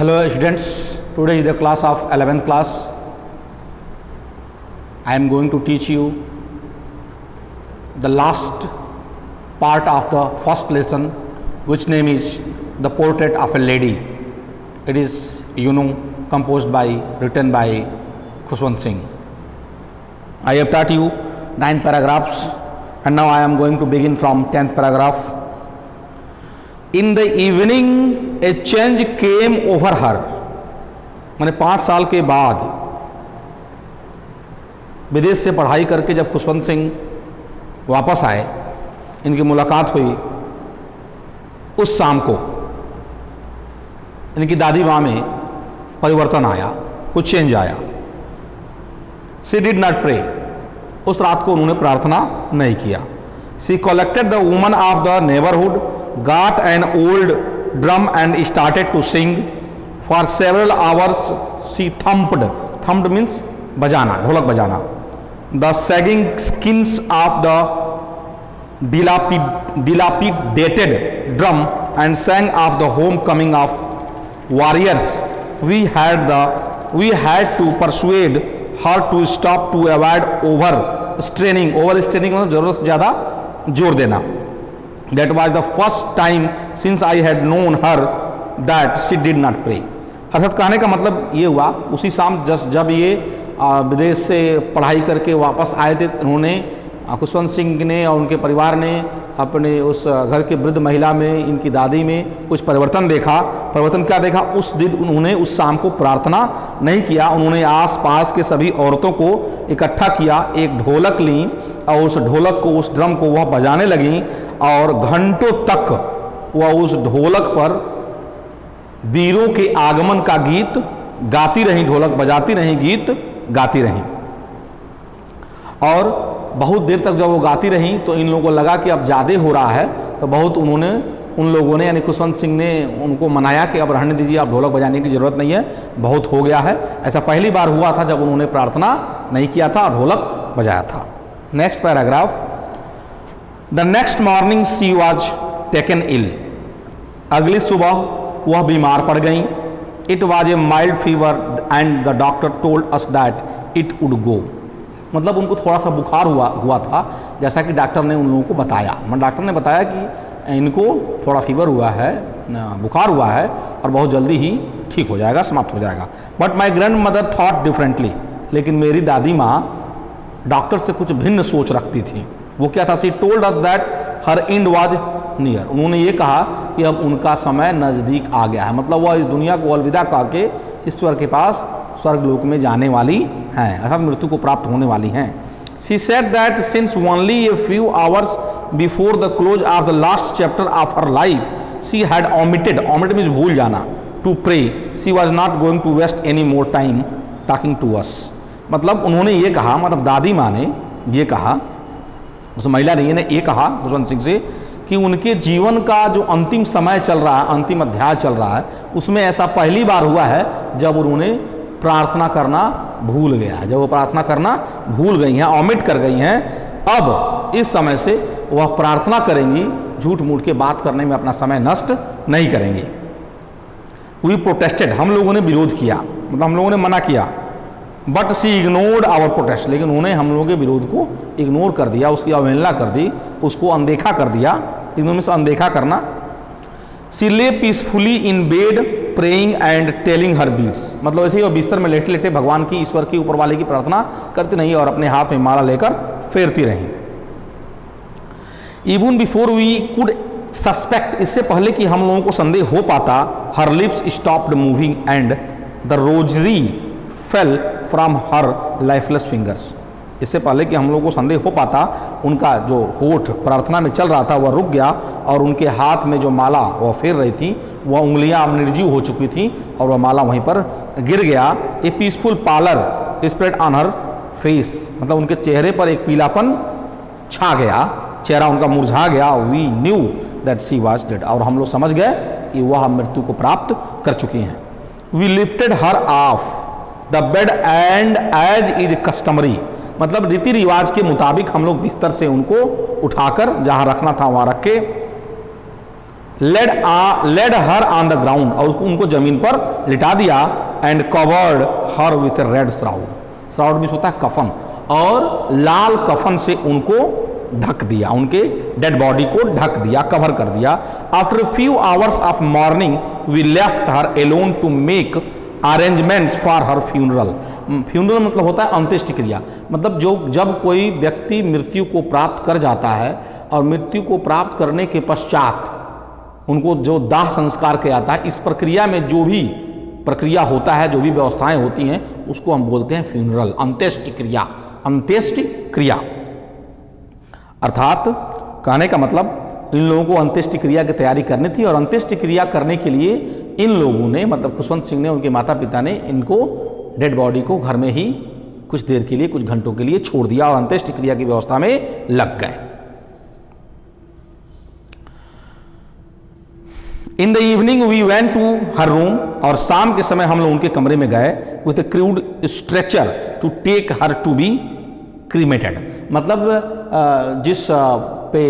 Hello students, today is the class of 11th class. I am going to teach you the last part of the first lesson, which name is The Portrait of a Lady. It is composed by, written by Khushwant Singh. I have taught you 9 paragraphs and now I am going to begin from 10th paragraph. In the evening a change came over her. मैंने 5 साल के बाद विदेश से पढ़ाई करके जब खुशवंत सिंह वापस आए, इनकी मुलाकात हुई, उस शाम को इनकी दादी माँ में परिवर्तन आया, कुछ चेंज आया. She did not pray. उस रात को उन्होंने प्रार्थना नहीं किया. She collected the woman of the neighbourhood, got an old drum and started to sing. For several hours she thumped. Thumped means बजाना, ढोलक बजाना. The sagging skins of the dilapidated drum and sang of the homecoming of warriors. We had to persuade her to stop to avoid overstraining. Overstraining मतलब जरूरत से ज़्यादा जोर देना. That was the first time since I had known her that she did not pray. अर्थात कहने का मतलब ये हुआ, उसी शाम जब ये विदेश से पढ़ाई करके वापस आए थे, उन्होंने खुशवंत सिंह ने और उनके परिवार ने अपने उस घर की वृद्ध महिला में, इनकी दादी में कुछ परिवर्तन देखा. परिवर्तन क्या देखा? उस दिन उन्होंने उस शाम को प्रार्थना नहीं किया. उन्होंने आसपास के सभी औरतों को इकट्ठा किया, एक ढोलक ली और उस ढोलक को, उस ड्रम को वह बजाने लगी और घंटों तक वह उस ढोलक पर वीरों के आगमन का गीत गाती रही. ढोलक बजाती रही, गीत गाती रही. और बहुत देर तक जब वो गाती रही तो इन लोगों को लगा कि अब ज़्यादा हो रहा है, तो बहुत उन लोगों ने यानी खुशवंत सिंह ने उनको मनाया कि अब रहने दीजिए, अब ढोलक बजाने की ज़रूरत नहीं है, बहुत हो गया है. ऐसा पहली बार हुआ था जब उन्होंने प्रार्थना नहीं किया था और ढोलक बजाया था. Next paragraph. The next morning she was taken ill. अगली सुबह वह बीमार पड़ गई. It was a mild fever and the doctor told us that it would go. मतलब उनको थोड़ा सा बुखार हुआ था, जैसा कि डॉक्टर ने उन लोगों को बताया. डॉक्टर ने बताया कि इनको थोड़ा फीवर हुआ है, बुखार हुआ है और बहुत जल्दी ही ठीक हो जाएगा, समाप्त हो जाएगा. But my grand mother thought differently. लेकिन मेरी दादी माँ डॉक्टर से कुछ भिन्न सोच रखती थी. वो क्या था? सी told us that her and was near. उन्होंने ये कहा कि अब उनका समय नज़दीक आ गया है. मतलब वह इस दुनिया को अलविदा कह के ईश्वर के पास स्वर्गलोक में जाने वाली हैं, अर्थात मृत्यु को प्राप्त होने वाली हैं. She said that since only a few hours before the close of the last chapter of her life she had omitted means भूल जाना, to pray. She was not going to waste any more time talking to us. मतलब उन्होंने ये कहा, मतलब दादी माँ ने ये कहा, उस महिला ने ये कहा खुशवंत सिंह से कि उनके जीवन का जो अंतिम समय चल रहा है, अंतिम अध्याय चल रहा है, उसमें ऐसा पहली बार हुआ है जब उन्होंने प्रार्थना करना भूल गया है. जब वो प्रार्थना करना भूल गई हैं, ऑमिट कर गई हैं, अब इस समय से वह प्रार्थना करेंगी, झूठ मूठ के बात करने में अपना समय नष्ट नहीं करेंगी. We protested. हम लोगों ने विरोध किया, मतलब हम लोगों ने मना किया. But she ignored our protest. लेकिन उन्होंने हम लोगों के विरोध को इग्नोर कर दिया, उसकी अवहेलना कर दी, उसको अनदेखा कर दिया. इग्नोर से अनदेखा करना. शी ले peacefully in bed praying and telling her beads. मतलब ऐसे ही वो बिस्तर में लेटे लेटे भगवान की, ईश्वर की, ऊपर वाले की प्रार्थना करती रही और अपने हाथ में माला लेकर फेरती रही. Even before we could suspect. इससे पहले कि हम लोगों को संदेह हो पाता, her lips stopped moving and the rosary fell from her lifeless fingers. इससे पहले कि हम लोगों को संदेह हो पाता, उनका जो होठ प्रार्थना में चल रहा था वह रुक गया और उनके हाथ में जो माला वह फेर रही थी, वह उंगलियां अब निर्जीव हो चुकी थी और वह माला वहीं पर गिर गया. ए peaceful parlour spread on her face. मतलब उनके चेहरे पर एक पीलापन छा गया, चेहरा उनका मुरझा गया. We knew that she was dead. और हम लोग समझ गए कि वह मृत्यु को प्राप्त कर चुकी हैं. We lifted her off the bed and as is customary. मतलब रीति रिवाज के मुताबिक हम लोग बिस्तर से उनको उठाकर जहां रखना था वहां रख के laid her on the ground, और उनको जमीन पर लिटा दिया, and covered her with red shroud, shroud भी होता है कफन, और लाल कफन से उनको ढक दिया, उनके डेड बॉडी को ढक दिया, कवर कर दिया। After few hours of morning we left her alone to make arrangements for her funeral. Funeral मतलब होता है अंत्येष्टि क्रिया, मतलब जब कोई व्यक्ति मृत्यु को प्राप्त कर जाता है और मृत्यु को प्राप्त करने के पश्चात उनको जो दाह संस्कार किया जाता है, इस प्रक्रिया में जो भी प्रक्रिया होता है, जो भी व्यवस्थाएं होती हैं, उसको हम बोलते हैं फ्यूनरल, अंत्येष्टि क्रिया, अंत्येष्टि क्रिया। अर्थात कहने का मतलब इन लोगों को अंत्येष्टि क्रिया की तैयारी करनी थी, और अंत्येष्टि क्रिया करने के लिए इन लोगों ने, मतलब खुशवंत सिंह ने, उनके माता पिता ने इनको डेड बॉडी को घर में ही कुछ देर के लिए, कुछ घंटों के लिए छोड़ दिया और अंत्येष्टि क्रिया की व्यवस्था में लग गए। In the evening we went to her room, और शाम के समय हम लोग उनके कमरे में गए, with a crude stretcher to take her to be cremated, मतलब जिस पे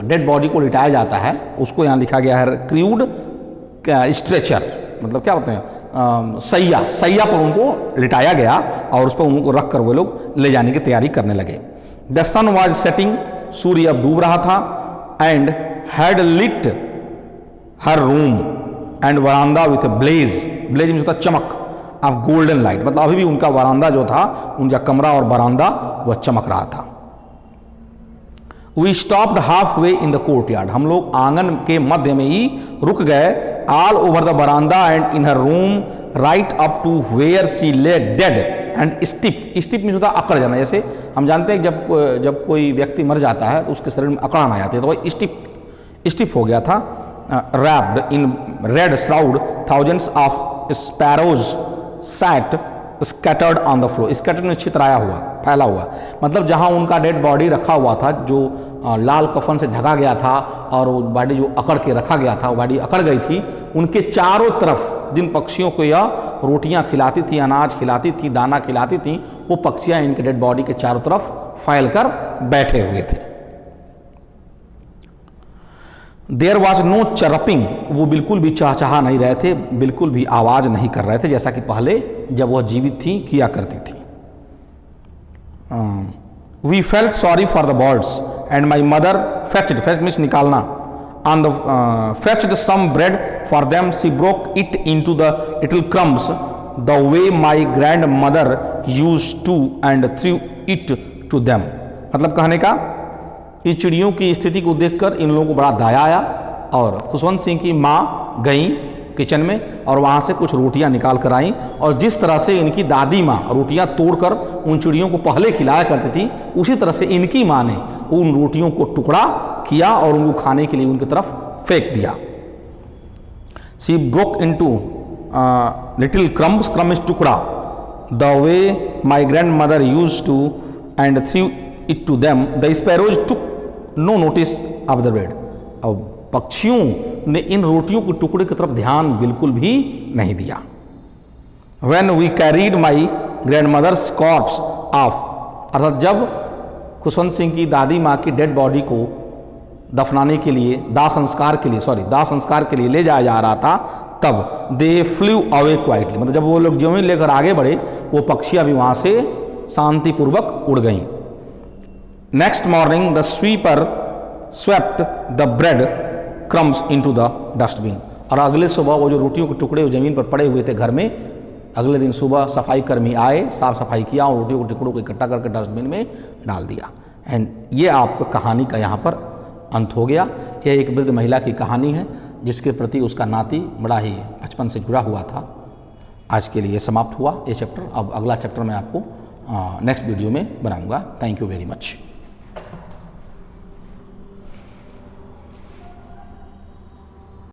डेड बॉडी को लिटाया जाता है उसको यहाँ लिखा गया है क्रूड स्ट्रेचर, मतलब क्या होते हैं, सैया पर उनको लिटाया गया और उस पर उनको रख कर वो लोग ले जाने की तैयारी करने लगे। द सन वॉज सेटिंग, सूर्य अब डूब रहा था, and had lit her room and verandah with blaze, blaze में होता चमक ऑफ गोल्डन लाइट, मतलब अभी भी उनका वरांदा जो था, उनका कमरा और वरांदा वह चमक रहा था। We stopped half way in the courtyard, हम लोग आंगन के मध्य में ही रुक गए। All over the verandah and in her room right up to where she lay dead and stiff, stiff में होता अकड़ जाना, जैसे हम जानते हैं जब कोई व्यक्ति मर जाता है तो उसके शरीर में अकड़ान आ जाती है, तो वह स्टिप हो गया था। wrapped in red shroud, thousands of sparrows sat scattered on the floor, scattered में छितराया हुआ, फैला हुआ, मतलब जहां उनका डेड बॉडी रखा हुआ था, जो लाल कफन से ढका गया था और वो बॉडी जो अकड़ के रखा गया था, वो बॉडी अकड़ गई थी, उनके चारों तरफ जिन पक्षियों को यह रोटियां खिलाती थी, अनाज खिलाती थी, दाना खिलाती थी, वो पक्षियां इनके डेड बॉडी के चारों तरफ फैल कर बैठे हुए थे। देयर वॉज नो चरपिंग, वो बिल्कुल भी चहचहा नहीं रहे थे, बिल्कुल भी आवाज नहीं कर रहे थे, जैसा कि पहले जब वह जीवित थी किया करती थी। We felt sorry for the birds and my mother fetched, fetch means निकालना, on the fetched some bread for them, she broke it into the little crumbs the way my grandmother use to and threw it to them, मतलब कहने का इस चिड़ियों की स्थिति को देखकर इन लोगों को बड़ा दया आया, और खुशवंत सिंह की माँ गई किचन में और वहाँ से कुछ रोटियाँ निकाल कर आई, और जिस तरह से इनकी दादी माँ रोटियाँ तोड़कर उन चिड़ियों को पहले खिलाया करती थी, उसी तरह से इनकी माँ ने उन रोटियों को टुकड़ा किया और उनको खाने के लिए उनकी तरफ फेंक दिया। She broke into little crumbs, crumb is टुकड़ा, the way my grandmother use to and threw it to them, the sparrows took no notice of the bread, अब पक्षियों ने इन रोटियों के टुकड़े की तरफ ध्यान बिल्कुल भी नहीं दिया। When we carried my grandmother's corpse off, अर्थात जब खुशवंत सिंह की दादी माँ की डेड बॉडी को दफनाने के लिए, दाह संस्कार के लिए ले जाया जा रहा था, तब दे फ्लू अवे क्वाइटली, मतलब जब वो लोग जमीन लेकर आगे बढ़े, वो पक्षियाँ भी वहाँ से शांतिपूर्वक उड़ गईं। Next morning the sweeper swept the bread crumbs into the dustbin, और अगले सुबह वो जो रोटियों के टुकड़े जमीन पर पड़े हुए थे घर में, अगले दिन सुबह सफाई कर्मी आए, साफ सफाई किया और रोटियों के टुकड़ों को इकट्ठा करके डस्टबिन में डाल दिया। एंड ये आपको कहानी का यहाँ पर अंत हो गया। यह एक वृद्ध महिला की कहानी है जिसके प्रति उसका नाती बड़ा ही बचपन से जुड़ा हुआ था। आज के लिए समाप्त हुआ ये चैप्टर। अब अगला चैप्टर मैं आपको नेक्स्ट वीडियो में बनाऊंगा। Thank you very much.